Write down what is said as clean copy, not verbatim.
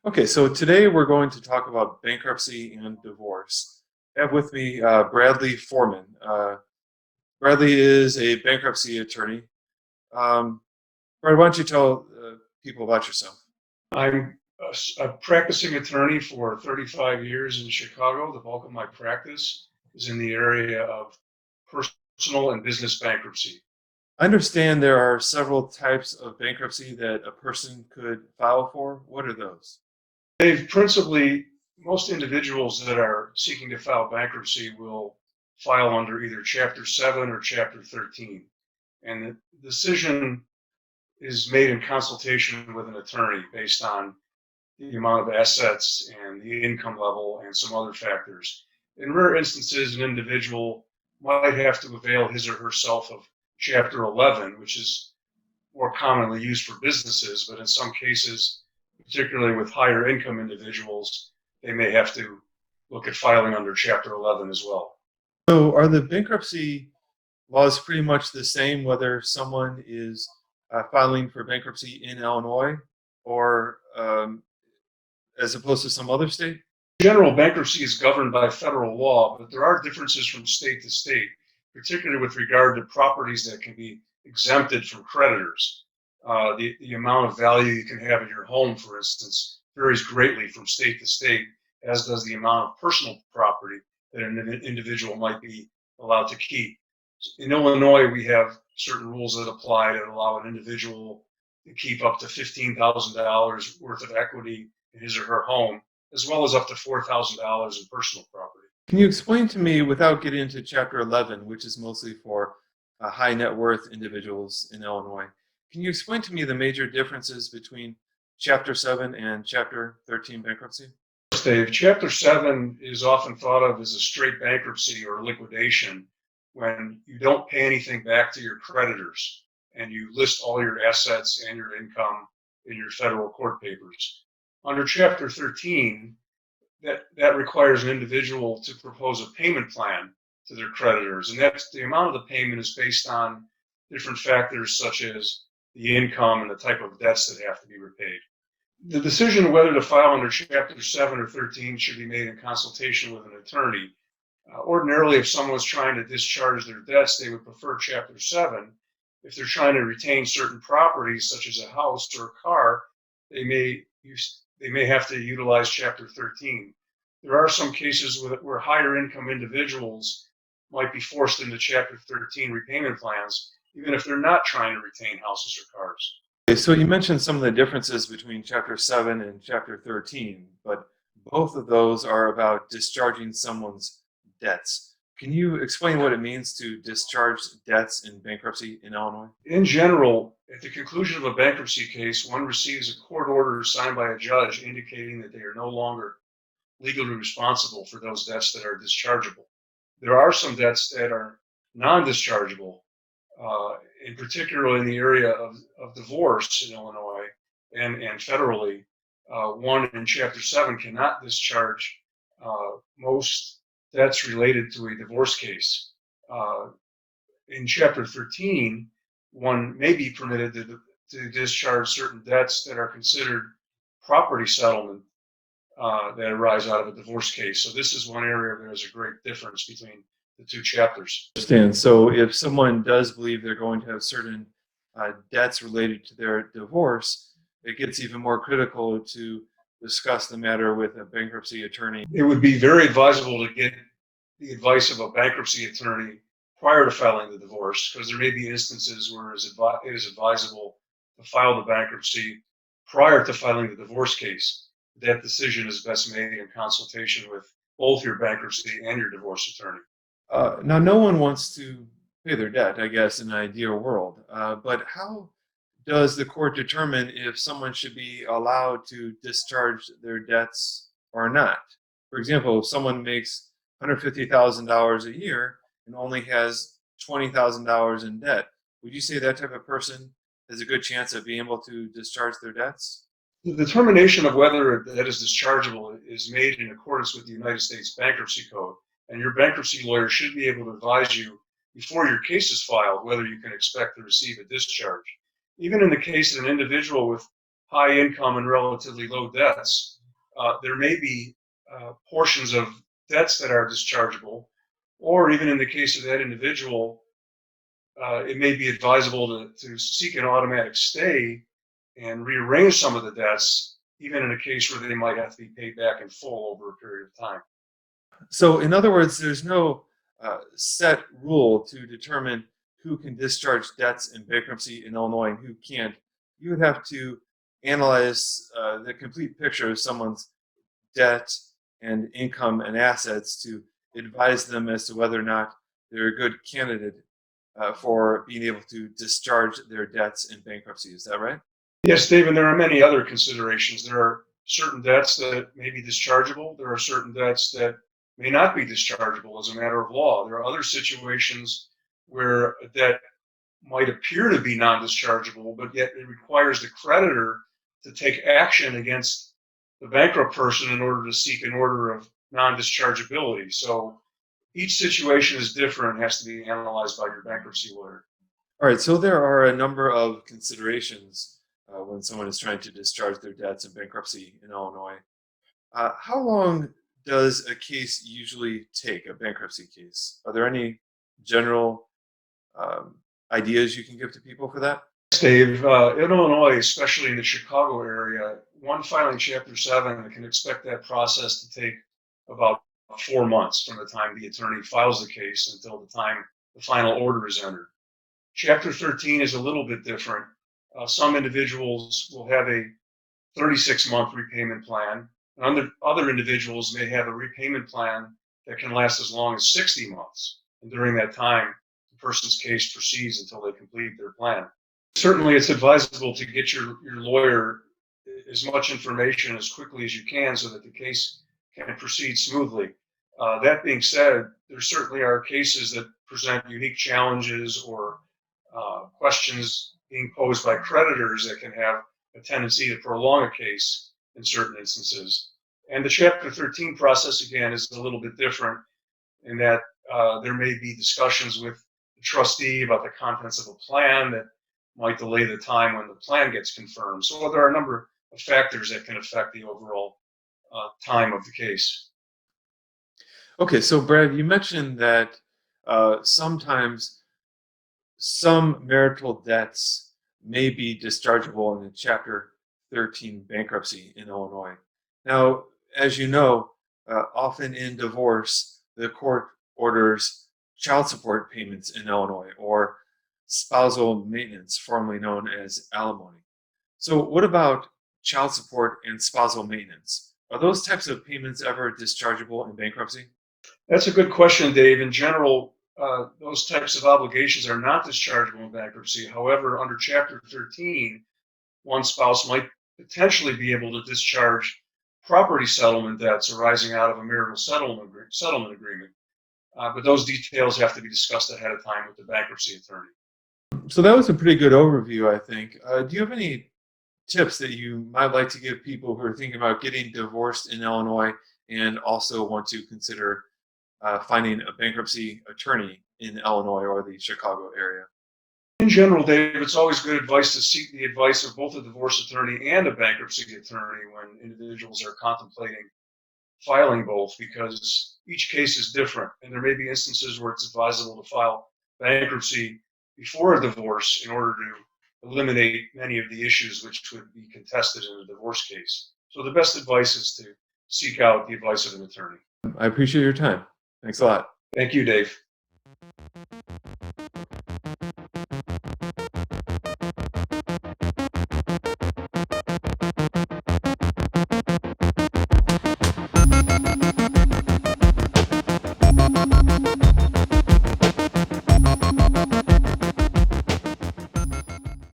Okay, so today we're going to talk about bankruptcy and divorce. I have with me Bradley Foreman. Bradley is a bankruptcy attorney. Brad, why don't you tell people about yourself? I'm a practicing attorney for 35 years in Chicago. The bulk of my practice is in the area of personal and business bankruptcy. I understand there are several types of bankruptcy that a person could file for. What are those? They've principally, most individuals that are seeking to file bankruptcy will file under either Chapter 7 or Chapter 13. And the decision is made in consultation with an attorney based on the amount of assets and the income level and some other factors. In rare instances, an individual might have to avail his or herself of Chapter 11, which is more commonly used for businesses, but in some cases, particularly with higher income individuals, they may have to look at filing under Chapter 11 as well. So, are the bankruptcy laws pretty much the same whether someone is filing for bankruptcy in Illinois or as opposed to some other state? General, bankruptcy is governed by federal law, but there are differences from state to state, particularly with regard to properties that can be exempted from creditors. The amount of value you can have in your home, for instance, varies greatly from state to state, as does the amount of personal property that an individual might be allowed to keep. In Illinois, we have certain rules that apply that allow an individual to keep up to $15,000 worth of equity in his or her home, as well as up to $4,000 in personal property. Can you explain to me, without getting into Chapter 11, which is mostly for high net worth individuals in Illinois, can you explain to me the major differences between Chapter 7 and Chapter 13 bankruptcy? Dave, Chapter 7 is often thought of as a straight bankruptcy or liquidation when you don't pay anything back to your creditors and you list all your assets and your income in your federal court papers. Under Chapter 13, that requires an individual to propose a payment plan to their creditors, and that's the amount of the payment is based on different factors such as the income and the type of debts that have to be repaid. The decision whether to file under Chapter 7 or 13 should be made in consultation with an attorney. Ordinarily, if someone was trying to discharge their debts, they would prefer Chapter 7. If they're trying to retain certain properties, such as a house or a car, they may have to utilize Chapter 13. There are some cases where higher income individuals might be forced into Chapter 13 repayment plans, even if they're not trying to retain houses or cars. Okay, so you mentioned some of the differences between Chapter 7 and Chapter 13, but both of those are about discharging someone's debts. Can you explain what it means to discharge debts in bankruptcy in Illinois? In general, at the conclusion of a bankruptcy case, one receives a court order signed by a judge indicating that they are no longer legally responsible for those debts that are dischargeable. There are some debts that are non-dischargeable, in particular in the area of divorce in Illinois and federally. One in Chapter 7 cannot discharge most debts related to a divorce case. In Chapter 13, one may be permitted to discharge certain debts that are considered property settlement that arise out of a divorce case. So this is one area where there's a great difference between the two chapters. I understand. So if someone does believe they're going to have certain debts related to their divorce, it gets even more critical to discuss the matter with a bankruptcy attorney. It would be very advisable to get the advice of a bankruptcy attorney prior to filing the divorce, because there may be instances where it is advisable to file the bankruptcy prior to filing the divorce case. That decision is best made in consultation with both your bankruptcy and your divorce attorney. Now, no one wants to pay their debt, I guess, in an ideal world. But how does the court determine if someone should be allowed to discharge their debts or not? For example, if someone makes $150,000 a year and only has $20,000 in debt, would you say that type of person has a good chance of being able to discharge their debts? The determination of whether a debt is dischargeable is made in accordance with the United States Bankruptcy Code, and your bankruptcy lawyer should be able to advise you before your case is filed whether you can expect to receive a discharge. Even in the case of an individual with high income and relatively low debts, there may be portions of debts that are dischargeable, or even in the case of that individual, it may be advisable to seek an automatic stay and rearrange some of the debts, even in a case where they might have to be paid back in full over a period of time. So, in other words, there's no set rule to determine who can discharge debts in bankruptcy in Illinois and who can't. You would have to analyze the complete picture of someone's debt and income and assets to advise them as to whether or not they're a good candidate for being able to discharge their debts in bankruptcy. Is that right? Yes, Dave, and there are many other considerations. There are certain debts that may be dischargeable. There are certain debts that may not be dischargeable as a matter of law. There are other situations where a debt might appear to be non-dischargeable, but yet it requires the creditor to take action against the bankrupt person in order to seek an order of non-dischargeability. So each situation is different and has to be analyzed by your bankruptcy lawyer. All right, so there are a number of considerations when someone is trying to discharge their debts in bankruptcy in Illinois. How long does a case usually take, a bankruptcy case? Are there any general ideas you can give to people for that? Dave, in Illinois, especially in the Chicago area, one filing Chapter 7 can expect that process to take about 4 months from the time the attorney files the case until the time the final order is entered. Chapter 13 is a little bit different. Some individuals will have a 36-month repayment plan, and other individuals may have a repayment plan that can last as long as 60 months. And during that time, the person's case proceeds until they complete their plan. Certainly, it's advisable to get your lawyer as much information as quickly as you can so that the case can proceed smoothly. That being said, there certainly are cases that present unique challenges or questions being posed by creditors that can have a tendency to prolong a case in certain instances. And the Chapter 13 process, again, is a little bit different in that there may be discussions with the trustee about the contents of a plan that might delay the time when the plan gets confirmed. So there are a number of factors that can affect the overall time of the case. Okay, so Brad, you mentioned that sometimes some marital debts may be dischargeable in a Chapter 13 bankruptcy in Illinois. Now, as you know, often in divorce, the court orders child support payments in Illinois or spousal maintenance, formerly known as alimony. So, what about child support and spousal maintenance? Are those types of payments ever dischargeable in bankruptcy? That's a good question, Dave. In general, those types of obligations are not dischargeable in bankruptcy. However, under Chapter 13, one spouse might potentially be able to discharge property settlement debts arising out of a marital settlement agreement. But those details have to be discussed ahead of time with the bankruptcy attorney. So that was a pretty good overview, I think. Do you have any tips that you might like to give people who are thinking about getting divorced in Illinois and also want to consider finding a bankruptcy attorney in Illinois or the Chicago area? In general, Dave, it's always good advice to seek the advice of both a divorce attorney and a bankruptcy attorney when individuals are contemplating filing both, because each case is different, and there may be instances where it's advisable to file bankruptcy before a divorce in order to eliminate many of the issues which would be contested in a divorce case. So the best advice is to seek out the advice of an attorney. I appreciate your time. Thanks a lot. Thank you, Dave.